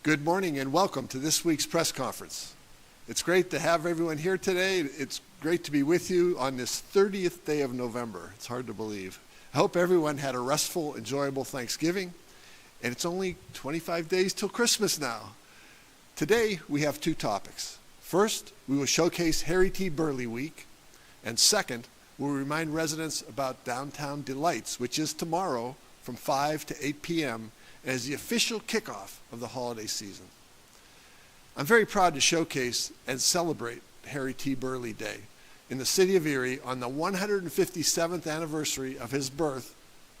Good morning and welcome to this week's press conference. It's great to have everyone here today. It's great to be with you on this 30th day of November. It's hard to believe. I hope everyone had a restful, enjoyable Thanksgiving, and it's only 25 days till Christmas now. Today, we have two topics. First, we will showcase Harry T. Burleigh Week, and second, we'll remind residents about Downtown Delights, which is tomorrow from 5 to 8 p.m. as the official kickoff of the holiday season. I'm very proud to showcase and celebrate Harry T. Burleigh Day in the city of Erie on the 157th anniversary of his birth,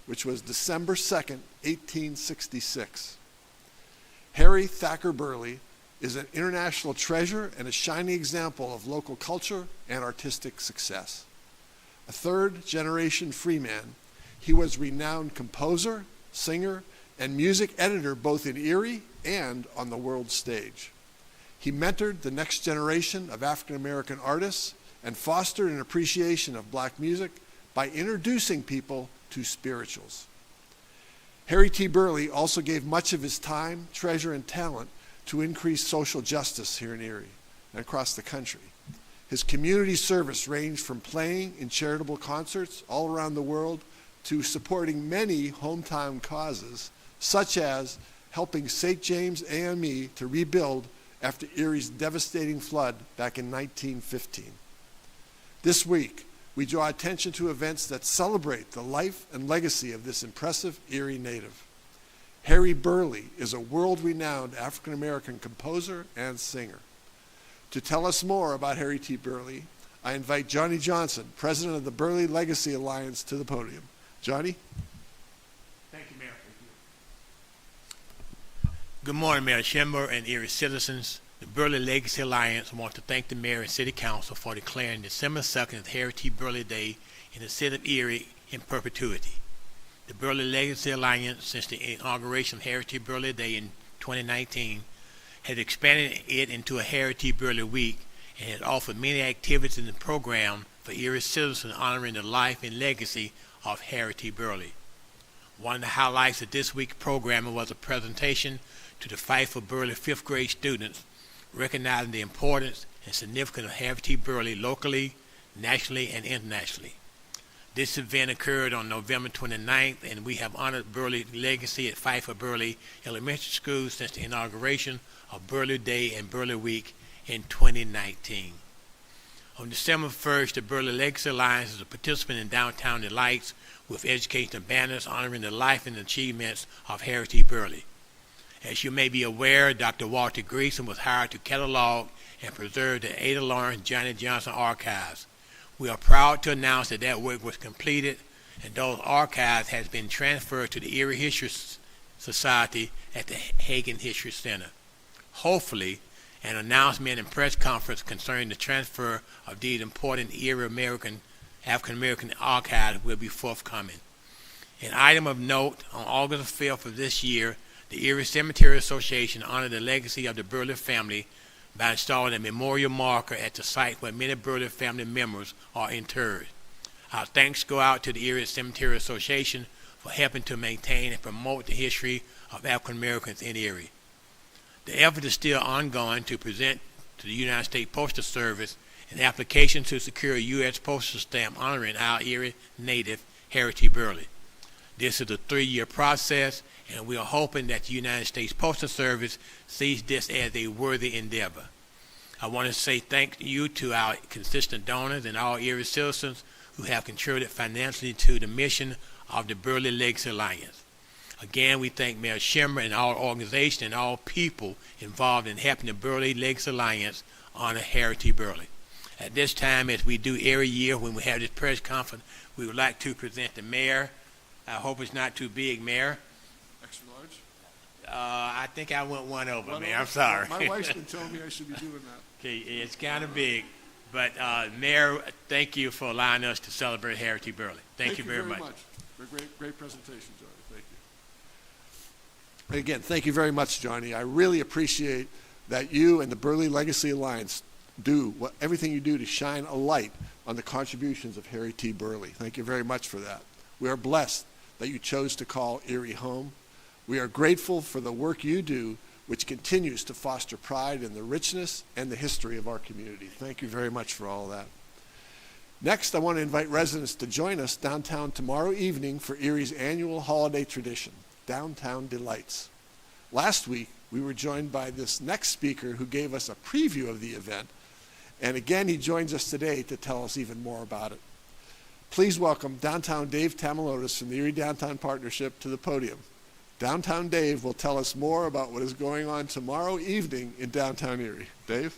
which was December 2nd, 1866. Harry Thacker Burleigh is an international treasure and a shining example of local culture and artistic success. A third-generation freeman, he was renowned composer, singer, and music editor both in Erie and on the world stage. He mentored the next generation of African-American artists and fostered an appreciation of black music by introducing people to spirituals. Harry T. Burleigh also gave much of his time, treasure, and talent to increase social justice here in Erie and across the country. His community service ranged from playing in charitable concerts all around the world to supporting many hometown causes, such as helping St. James AME to rebuild after Erie's devastating flood back in 1915. This week, we draw attention to events that celebrate the life and legacy of this impressive Erie native. Harry Burleigh is a world-renowned African-American composer and singer. To tell us more about Harry T. Burleigh, I invite Johnny Johnson, president of the Burleigh Legacy Alliance, to the podium. Johnny? Good morning, Mayor Schember and Erie citizens. The Burleigh Legacy Alliance wants to thank the Mayor and City Council for declaring December 2nd as Harry T. Burleigh Day in the city of Erie in perpetuity. The Burleigh Legacy Alliance, since the inauguration of Harry T. Burleigh Day in 2019, has expanded it into a Harry T. Burleigh Week and has offered many activities in the program for Erie citizens honoring the life and legacy of Harry T. Burleigh. One of the highlights of this week's programming was a presentation to the Fight for Burleigh 5th grade students, recognizing the importance and significance of Harry T. Burleigh locally, nationally, and internationally. This event occurred on November 29th, and we have honored Burleigh legacy at Fight for Burleigh Elementary School since the inauguration of Burleigh Day and Burleigh Week in 2019. On December 1st, the Burleigh Legacy Alliance is a participant in Downtown Delights with educational banners honoring the life and achievements of Harry T. Burleigh. As you may be aware, Dr. Walter Greason was hired to catalog and preserve the Ada Lawrence Johnny Johnson archives. We are proud to announce that that work was completed and those archives has been transferred to the Erie History Society at the Hagen History Center. Hopefully, an announcement and press conference concerning the transfer of these important Erie African-American archives will be forthcoming. An item of note, on August 5th of this year, the Erie Cemetery Association honored the legacy of the Burleigh family by installing a memorial marker at the site where many Burleigh family members are interred. Our thanks go out to the Erie Cemetery Association for helping to maintain and promote the history of African Americans in Erie. The effort is still ongoing to present to the United States Postal Service an application to secure a U.S. postal stamp honoring our Erie native Harry T. Burleigh. This is a 3-year process, and we are hoping that the United States Postal Service sees this as a worthy endeavor. I want to say thank you to our consistent donors and all Erie citizens who have contributed financially to the mission of the Burleigh Legacy Alliance. Again, we thank Mayor Schember and all organizations and all people involved in helping the Burleigh Legacy Alliance honor Harry T. Burleigh. At this time, as we do every year when we have this press conference, we would like to present the mayor. I hope it's not too big, Mayor. Extra large? I think I went one over, Mayor. I'm sorry. My wife's been telling me I should be doing that. Okay, it's kind of big. But, Mayor, thank you for allowing us to celebrate Harry T. Burleigh. Thank you very much. Great presentation, Johnny. Thank you. Again, thank you very much, Johnny. I really appreciate that you and the Burleigh Legacy Alliance do everything you do to shine a light on the contributions of Harry T. Burleigh. Thank you very much for that. We are blessed that you chose to call Erie home. We are grateful for the work you do which continues to foster pride in the richness and the history of our community. Thank you very much for all of that. Next, I want to invite residents to join us downtown tomorrow evening for Erie's annual holiday tradition, Downtown Delights. Last week, we were joined by this next speaker who gave us a preview of the event, and again, he joins us today to tell us even more about it. Please welcome Downtown Dave Tamilotis from the Erie Downtown Partnership to the podium. Downtown Dave will tell us more about what is going on tomorrow evening in downtown Erie. Dave?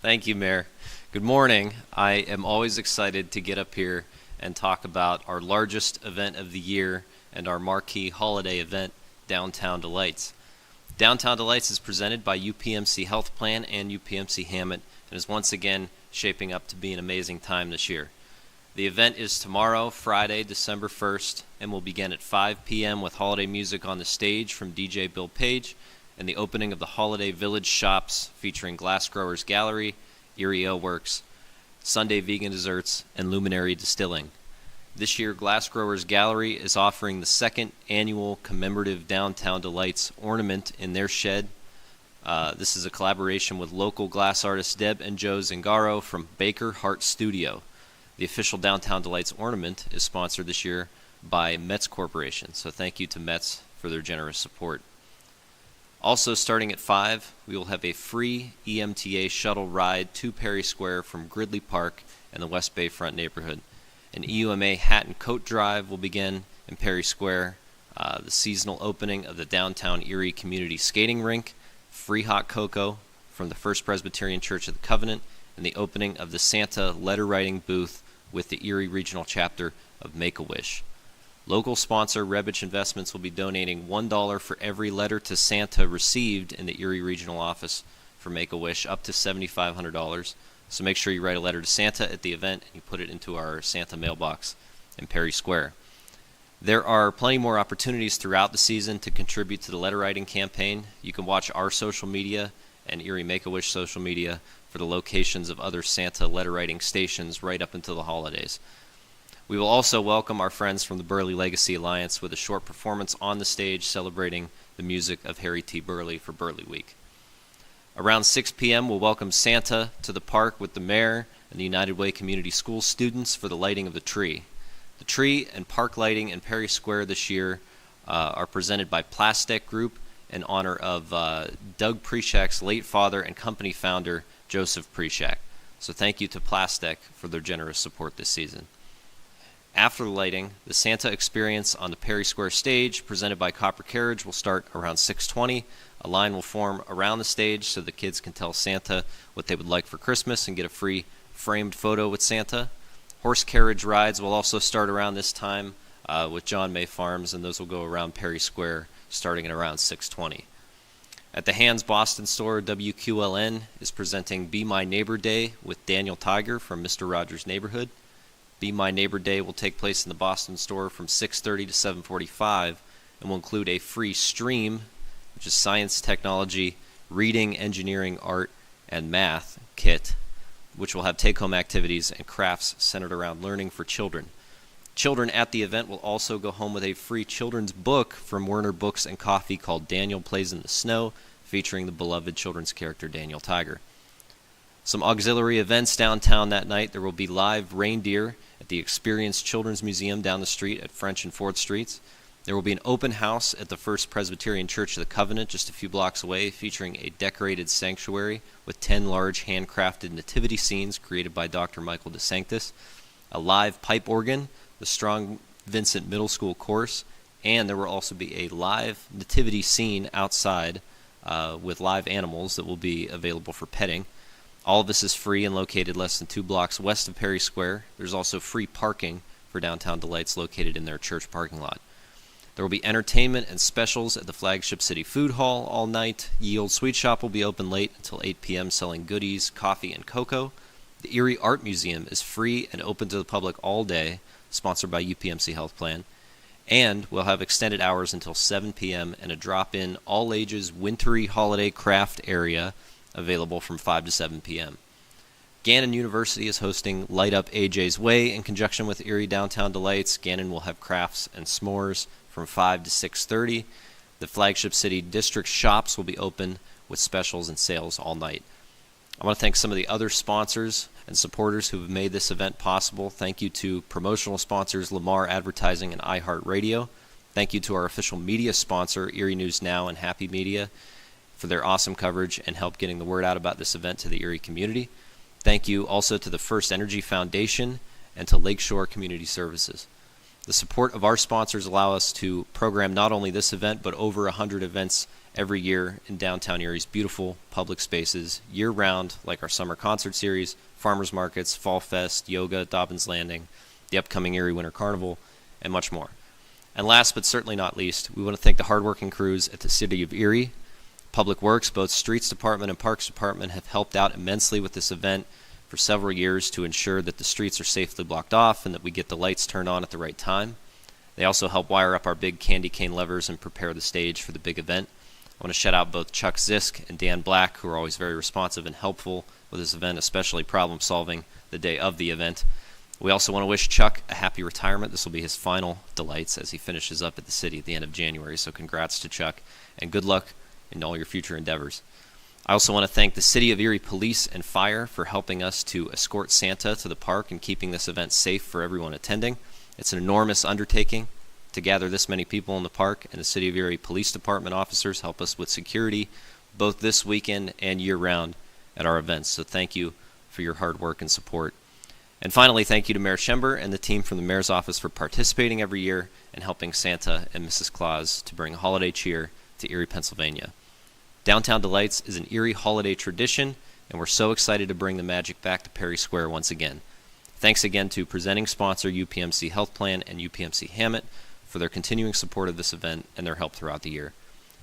Thank you, Mayor. Good morning. I am always excited to get up here and talk about our largest event of the year and our marquee holiday event, Downtown Delights. Downtown Delights is presented by UPMC Health Plan and UPMC Hammett and is once again shaping up to be an amazing time this year. The event is tomorrow, Friday, December 1st, and will begin at 5 p.m. with holiday music on the stage from DJ Bill Page and the opening of the Holiday Village shops featuring Glass Growers Gallery, Erie Ale Works, Sunday Vegan Desserts, and Luminary Distilling. This year, Glass Growers Gallery is offering the second annual commemorative Downtown Delights ornament in their shed. This is a collaboration with local glass artists Deb and Joe Zingaro from Baker Heart Studio. The official Downtown Delights ornament is sponsored this year by Metz Corporation, so thank you to Metz for their generous support. Also starting at 5, we will have a free EMTA shuttle ride to Perry Square from Gridley Park and the West Bayfront neighborhood. An EUMA hat and coat drive will begin in Perry Square, the seasonal opening of the downtown Erie Community Skating Rink, free hot cocoa from the First Presbyterian Church of the Covenant, and the opening of the Santa letter writing booth with the Erie Regional Chapter of Make-A-Wish. Local sponsor Rebich Investments will be donating $1 for every letter to Santa received in the Erie Regional Office for Make-A-Wish, up to $7,500. So make sure you write a letter to Santa at the event and you put it into our Santa mailbox in Perry Square. There are plenty more opportunities throughout the season to contribute to the letter writing campaign. You can watch our social media and Erie Make-A-Wish social media for the locations of other Santa letter writing stations right up until the holidays. We will also welcome our friends from the Burley Legacy Alliance with a short performance on the stage celebrating the music of Harry T. Burley for Burley Week. Around 6 p.m., we'll welcome Santa to the park with the mayor and the United Way Community Schools students for the lighting of the tree. The tree and park lighting in Perry Square this year are presented by Plastic Group in honor of Doug Preshak's late father and company founder, Joseph Preshak. So thank you to Plastic for their generous support this season. After the lighting, the Santa experience on the Perry Square stage, presented by Copper Carriage, will start around 6:20. A line will form around the stage so the kids can tell Santa what they would like for Christmas and get a free framed photo with Santa. Horse carriage rides will also start around this time with John May Farms, and those will go around Perry Square starting at around 6:20. At the Hands Boston store, WQLN is presenting Be My Neighbor Day with Daniel Tiger from Mr. Rogers' Neighborhood. Be My Neighbor Day will take place in the Boston store from 6:30 to 7:45 and will include a free stream, which is science, technology, reading, engineering, art, and math kit, which will have take-home activities and crafts centered around learning for children. Children at the event will also go home with a free children's book from Werner Books and Coffee called Daniel Plays in the Snow, featuring the beloved children's character Daniel Tiger. Some auxiliary events downtown that night. There will be live reindeer at the Experience Children's Museum down the street at French and 4th Streets. There will be an open house at the First Presbyterian Church of the Covenant just a few blocks away, featuring a decorated sanctuary with 10 large handcrafted nativity scenes created by Dr. Michael DeSanctis, a live pipe organ, the Strong Vincent Middle School course, and there will also be a live nativity scene outside with live animals that will be available for petting. All of this is free and located less than 2 blocks west of Perry Square. There's also free parking for Downtown Delights located in their church parking lot. There will be entertainment and specials at the Flagship City Food Hall all night. Ye Old Sweet Shop will be open late until 8 p.m. selling goodies, coffee, and cocoa. The Erie Art Museum is free and open to the public all day, sponsored by UPMC Health Plan. And we'll have extended hours until 7 p.m. and a drop-in all-ages wintry holiday craft area available from 5 to 7 p.m. Gannon University is hosting Light Up AJ's Way in conjunction with Erie Downtown Delights. Gannon will have crafts and s'mores from 5 to 6:30. The Flagship City District shops will be open with specials and sales all night. I want to thank some of the other sponsors and supporters who have made this event possible. Thank you to promotional sponsors Lamar Advertising and iHeartRadio. Thank you to our official media sponsor, Erie News Now and Happy Media, for their awesome coverage and help getting the word out about this event to the Erie community. Thank you also to the First Energy Foundation and to Lakeshore Community Services. The support of our sponsors allow us to program not only this event, but over 100 events every year in downtown Erie's beautiful public spaces year-round, like our summer concert series, farmers markets, Fall Fest, yoga, Dobbins Landing, the upcoming Erie Winter Carnival, and much more. And last but certainly not least, we want to thank the hardworking crews at the City of Erie. Public Works, both Streets Department and Parks Department, have helped out immensely with this event for several years to ensure that the streets are safely blocked off and that we get the lights turned on at the right time. They also help wire up our big candy cane levers and prepare the stage for the big event. I want to shout out both Chuck Zisk and Dan Black, who are always very responsive and helpful with this event, especially problem solving the day of the event. We also want to wish Chuck a happy retirement. This will be his final delights as he finishes up at the city at the end of January, so congrats to Chuck, and good luck in all your future endeavors. I also want to thank the City of Erie Police and Fire for helping us to escort Santa to the park and keeping this event safe for everyone attending. It's an enormous undertaking to gather this many people in the park, and the City of Erie Police Department officers help us with security both this weekend and year-round at our events. So thank you for your hard work and support. And finally, thank you to Mayor Schember and the team from the Mayor's Office for participating every year and helping Santa and Mrs. Claus to bring holiday cheer to Erie, Pennsylvania. Downtown Delights is an Erie holiday tradition, and we're so excited to bring the magic back to Perry Square once again. Thanks again to presenting sponsor UPMC Health Plan and UPMC Hammett for their continuing support of this event and their help throughout the year.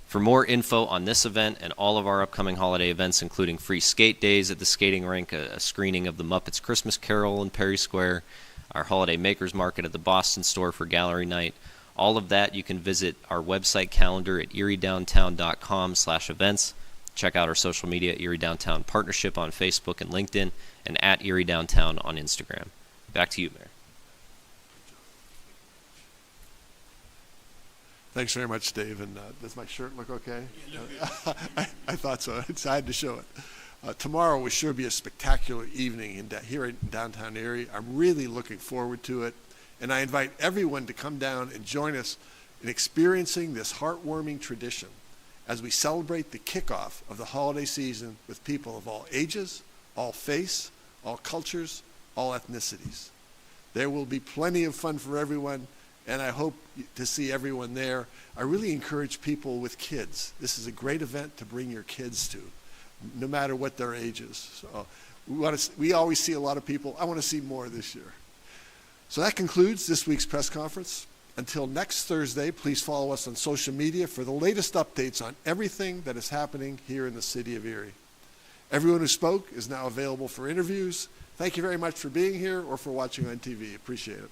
For more info on this event and all of our upcoming holiday events, including free skate days at the skating rink, a screening of the Muppets Christmas Carol in Perry Square, our holiday makers market at the Boston store for gallery night, all of that, you can visit our website calendar at eriedowntown.com/events. Check out our social media, Erie Downtown Partnership on Facebook and LinkedIn, and at Erie Downtown on Instagram. Back to you, Mayor. Thanks very much, Dave. And does my shirt look okay? I thought so. I had to show it. Tomorrow will sure be a spectacular evening here in downtown Erie. I'm really looking forward to it. And I invite everyone to come down and join us in experiencing this heartwarming tradition as we celebrate the kickoff of the holiday season with people of all ages, all faiths, all cultures, all ethnicities. There will be plenty of fun for everyone, and I hope to see everyone there. I really encourage people with kids. This is a great event to bring your kids to, no matter what their age is. So we always see a lot of people. I want to see more this year. So that concludes this week's press conference. Until next Thursday, please follow us on social media for the latest updates on everything that is happening here in the city of Erie. Everyone who spoke is now available for interviews. Thank you very much for being here or for watching on TV. Appreciate it.